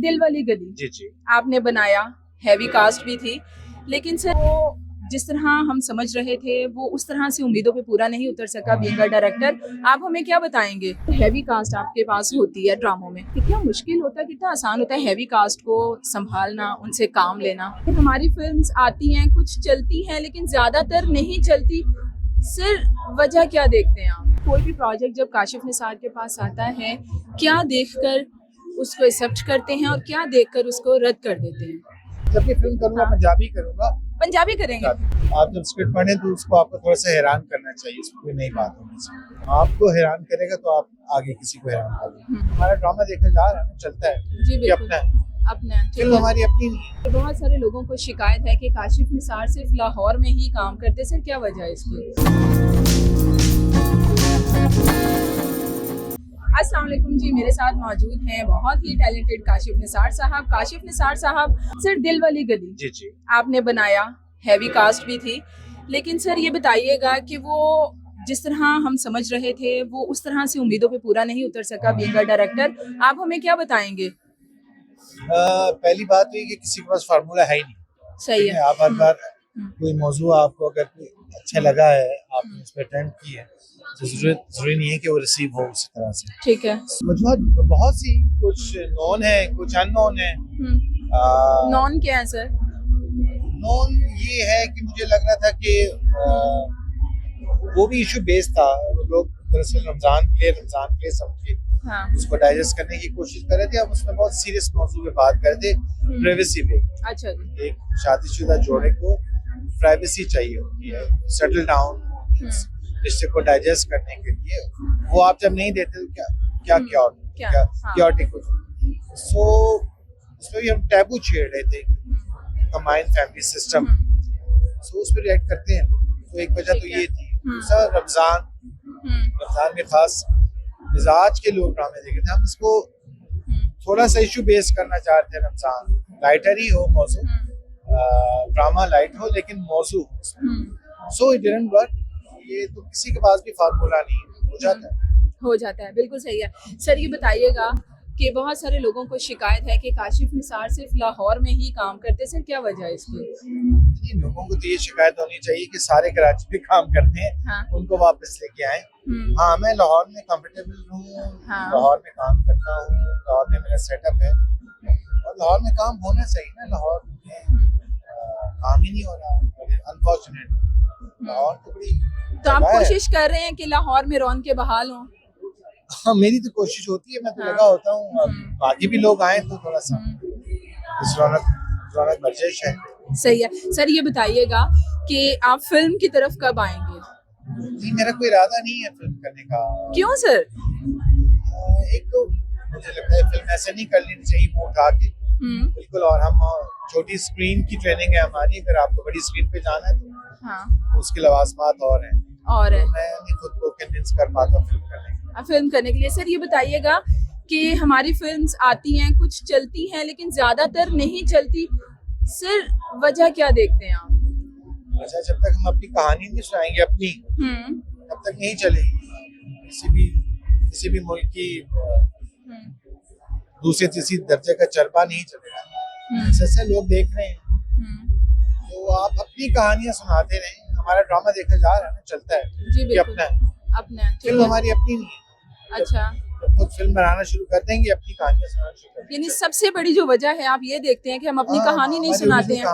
दिल वाली गली जी जी। आपने बनाया, हैवी कास्ट भी थी, लेकिन सर वो जिस तरह हम समझ रहे थे वो उस तरह से उम्मीदों पे पूरा नहीं उतर सका बीइंग अ डायरेक्टर। आप हमें क्या बताएंगे? हैवी कास्ट आपके पास होती है ड्रामों में, कितना मुश्किल होता है, कितना आसान होता है हैवी कास्ट को संभालना, उनसे काम लेना? हमारी फिल्म्स आती हैं, कुछ चलती हैं, लेकिन ज्यादातर नहीं चलती। सर वजह क्या देखते हैं आप? कोई भी प्रोजेक्ट जब काशिफ निसार के पास आता है, क्या देखकर उसको एक्सेप्ट करते हैं और क्या देखकर उसको रद्द कर देते हैं? जब भी फिल्म करूंगा हाँ। पंजाबी करूंगा। पंजाबी करेंगे? आप जब स्क्रिप्ट पढ़ें तो उसको आपको थोड़ा सा हैरान करना चाहिए, इसमें कोई नई बात होनी चाहिए। आपको हैरान करेगा तो आप आगे किसी को हैरान करेंगे। हमारा ड्रामा देखने जा रहा है ना, चलता है जी ये बिल्कुल, अपना है, अपना है, ठीक फिल्म है। हमारी अपनी नहीं है। बहुत सारे लोगों को शिकायत है कि काशिफ निसार सिर्फ लाहौर में ही काम करते। सर क्या वजह है इसकी? अस्सलाम वालेकुम जी, मेरे साथ मौजूद हैं बहुत ही टैलेंटेड काशिफ निसार साहब। काशिफ निसार साहब, सर दिल वाली गली जी जी। आपने बनाया, हैवी कास्ट भी थी, लेकिन सर ये बताइएगा कि वो जिस तरह हम समझ रहे थे वो उस तरह से उम्मीदों पे पूरा नहीं उतर सका बीइंग अ डायरेक्टर। आप हमें क्या बताएंगे? पहली बात तो ये कि किसी के पास फार्मूला है ही नहीं। सही ठीक है। आप हर बार कोई मौजू आपको अगर कोई अच्छा लगा है, आपने उस पर अटेम्प्ट की है, तो जरूरी नहीं है कि वो रिसीव हो उसी तरह से। ठीक है। वजूहत बहुत सी, कुछ नॉन है, कुछ अननोन है। नॉन क्या है सर? नॉन ये है कि मुझे लग रहा था कि वो भी इशू बेस्ड था। लोग दरअसल रमजान के समझ के हाँ। उसको डाइजेस्ट करने की कोशिश कर रहे थे। अब उसमें बहुत सीरियस मौजू पे बात कर रहे थे, प्राइवेसी पे। अच्छा जी। एक शादीशुदा जोड़े को प्राइवेसी चाहिए होती है, सेटल डाउन रिश्ते को डाइजेस्ट करने के लिए। वो आप जब नहीं देते तो क्या क्योटिक हो जाती है। सो उसमें भी हम टैबू छेड़ रहे थे, कंबाइंड फैमिली सिस्टम। सो उस पर रिएक्ट करते हैं। तो एक वजह तो ये थी। दूसरा रमजान में खास मिजाज के लोग ड्रामे देखे थे। हम इसको थोड़ा सा इशू बेस करना चाहते हैं। रमजान लाइटर ही हो मौजू, ड्रामा लाइट हो लेकिन मौजू हो। So it didn't work. ये तो किसी के पास भी फार्मूला नहीं है, हो जाता है। बिल्कुल सही है। सर ये बताइएगा कि बहुत सारे लोगों को शिकायत है कि काशिफ निसार सिर्फ लाहौर में ही काम करते। सर क्या वजह है इसकी? लोगों को तो ये शिकायत होनी चाहिए कि सारे कराची में काम करते हैं। हाँ। उनको वापस लेके आए। हाँ, मैं लाहौर में कंफर्टेबल हूँ। हाँ। लाहौर में काम करता हूँ, लाहौर में मेरा सेटअप है और लाहौर में काम होना चाहिए ना। लाहौर में काम ही नहीं हो रहा, अनफॉर्चुनेट। लाहौर तो बड़ी तो आप कोशिश कर रहे हैं कि लाहौर में रौनक बहाल हो? हाँ, मेरी तो कोशिश होती है, मैं तो लगा होता हूँ। बाकी भी लोग आए तो थोड़ा सा इस रौनक बर्जिश है। सही है। सर ये बताइएगा कि आप फिल्म की तरफ कब आएंगे? नहीं, मेरा कोई इरादा नहीं है फिल्म करने का। क्यों सर? एक तो मुझे लगता है फिल्म ऐसे नहीं कर लेनी चाहिए मुंह उठा के, बिल्कुल। और हम छोटी स्क्रीन की ट्रेनिंग है हमारी। अगर आपको बड़ी स्क्रीन पे जाना है तो हाँ। उसकी लवाजमात और हैं। तो मैं नहीं खुद को कन्विंस कर पाता फिल्म करने के लिए। सर ये बताइएगा कि हमारी फिल्म्स आती हैं, कुछ चलती हैं, लेकिन ज्यादातर नहीं चलती। सर वजह क्या देखते हैं आप? अच्छा, जब तक हम अपनी कहानी नहीं सुनाएंगे अपनी, तब तक नहीं चलेगी। किसी भी मुल्क की दूसरे तीसरी दर्जे का चरबा नहीं चलेगा। ऐसे लोग देख रहे हैं, तो आप अपनी कहानियां सुनाते रहें। हमारा ड्रामा देखा जा रहा है ना, चलता है। जी बिल्कुल, अपना है। फिल्म हमारी अपनी नहीं है। अच्छा, जब खुद फिल्म बनाना शुरू कर देंगे, अपनी कहानियां सुनाना शुरू कर देंगे। यानी सबसे बड़ी जो वजह है आप ये देखते हैं कि हम अपनी कहानी नहीं सुनाते हैं।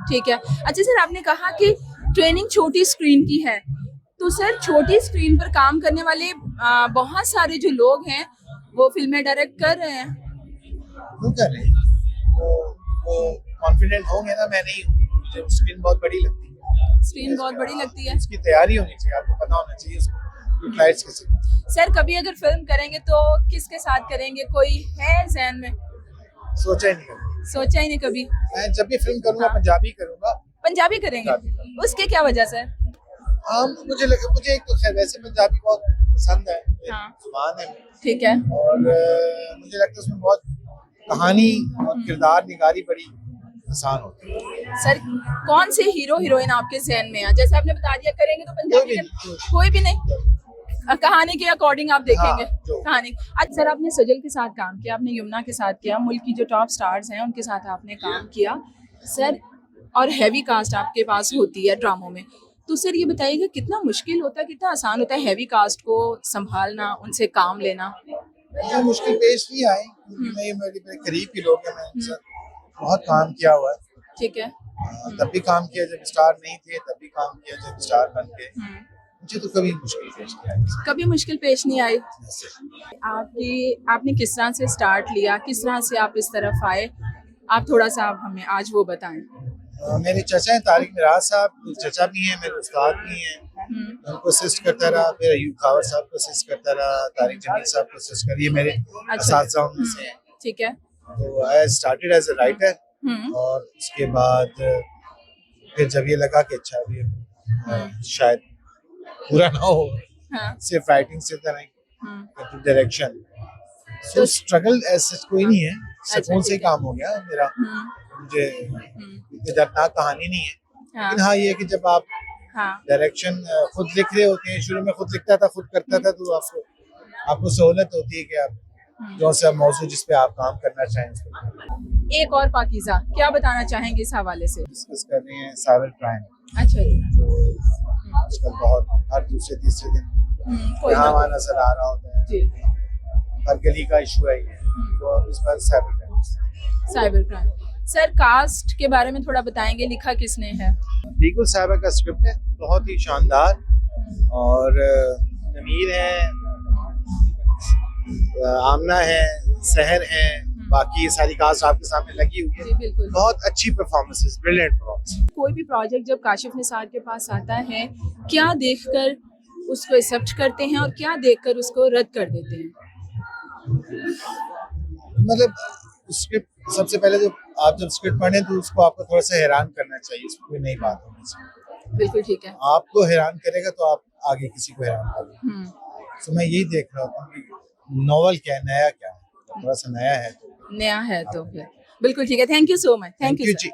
ठीक है। अच्छा सर, आपने कहा कि ट्रेनिंग छोटी स्क्रीन की है, तो सर छोटी स्क्रीन पर काम करने वाले बहुत सारे जो लोग हैं वो फिल्में डायरेक्ट कर रहे हैं। क्यों कर रहे हैं? वो कॉन्फिडेंट होंगे ना। मैं नहीं हूँ, मुझे स्क्रीन बहुत बड़ी लगती है। स्क्रीन बहुत बड़ी लगती है। इसकी तैयारी होनी चाहिए, आपको पता होना चाहिए उसको यूटिलाइज कैसे। सर कभी अगर फिल्म करेंगे तो किसके साथ करेंगे? कोई है ज़हन में? सोचा ही नहीं कभी। मैं जब भी फिल्म करूंगा पंजाबी करूंगा। पंजाबी करेंगे? उसके क्या वजह से? मुझे एक तो खैर वैसे पंजाबी बहुत पसंद है, जुबान है। ठीक है। और मुझे लगता है उसमें बहुत कहानी और किरदार निगारी बड़ी आसान होती है। सर कौन से हीरो हीरोइन आपके ज़हन में है? जैसे आपने बता दिया करेंगे तो पंजाबी कोई भी नहीं। कहानी के अकॉर्डिंग आप देखेंगे। हाँ, जो- कहानी। अच्छा सर, आपने सजल के साथ काम किया, आपने यमुना के साथ किया, मुल्क की जो टॉप स्टार्स हैं उनके साथ आपने काम किया सर, और हैवी कास्ट आपके पास होती है ड्रामों में, तो सर ये बताइएगा कितना मुश्किल होता है, कितना आसान होता है हैवी कास्ट को संभालना, उनसे काम लेना? मुझे मुश्किल पेश नहीं आई क्योंकि मैं ये मेरे करीब के लोग हैं, मैंने उनके साथ बहुत काम किया हुआ है। ठीक है। तब भी काम किया जब स्टार नहीं थे, तब भी काम किया जब स्टार बन गए। मुझे तो कभी मुश्किल पेश नहीं आई। कभी मुश्किल पेश नहीं आई? आपने किस तरह से स्टार्ट लिया, किस तरह से आप इस तरफ आए, आप थोड़ा सा आप हमें आज वो बताएं। मेरे चचा हैं तारिक मिराज साहब, चचा भी हैं, मेरे उस्ताद भी हैं, उनको असिस्ट करता रहा। फिर अयूब खावर साहब को असिस्ट करता रहा, तारिक जमील साहब को असिस्ट कर, ये मेरे असातिज़ा में से हैं। ठीक है। तो I started as a writer, और उसके बाद फिर जब ये लगा कि अच्छा भी शायद पूरा ना हो, हाँ। सिर्फ राइटिंग से तरह डायरेक्शन, तो स्ट्रगल ऐसा कोई नहीं है, सुकून से ही काम हो गया मेरा। मुझे इतनी दर्दनाक कहानी नहीं है, लेकिन हाँ ये है कि जब आप डायरेक्शन खुद लिख रहे होते हैं, शुरू में खुद लिखता था, खुद करता था, तो आपको सहूलत होती है कि आप जो सा मौजूद जिस पे आप काम करना चाहें उस पर। एक और पाकीज़ा, क्या बताना चाहेंगे इस हवाले से? डिस्कस कर रहे हैं साइबर क्राइम, अच्छा जी, जो आजकल बहुत हर दूसरे तीसरे दिन यहाँ वहाँ नजर आ रहा होता है, हर गली का इशू है ये, तो इस पर साइबर क्राइम। सर कास्ट के बारे में थोड़ा बताएंगे, लिखा किसने है? बिल्कुल साहिबा का स्क्रिप्ट है, बहुत ही शानदार, और नमीर है, आमना है, सहर है, बाकी ये सारी कास्ट आपके सामने लगी हुई है। बिल्कुल, बहुत अच्छी परफॉर्मेंस, ब्रिलियंट परफॉर्मेंस। कोई भी प्रोजेक्ट जब काशिफ निसार के पास आता है, क्या देखकर उसको एक्सेप्ट करते हैं और क्या देखकर उसको रद्द कर देते हैं? मतलब स्क्रिप्ट सबसे पहले तो आप जब स्क्रिप्ट पढ़ें तो उसको आपको थोड़ा सा हैरान करना चाहिए, इसमें कोई नई बात होनी चाहिए। बिल्कुल ठीक है। आपको हैरान करेगा तो आप आगे किसी को हैरान करेंगे। तो मैं यही देख रहा हूँ कि नॉवल क्या है, नया क्या है, थोड़ा सा नया है तो फिर बिल्कुल ठीक है। Thank you so much. Thank you ji.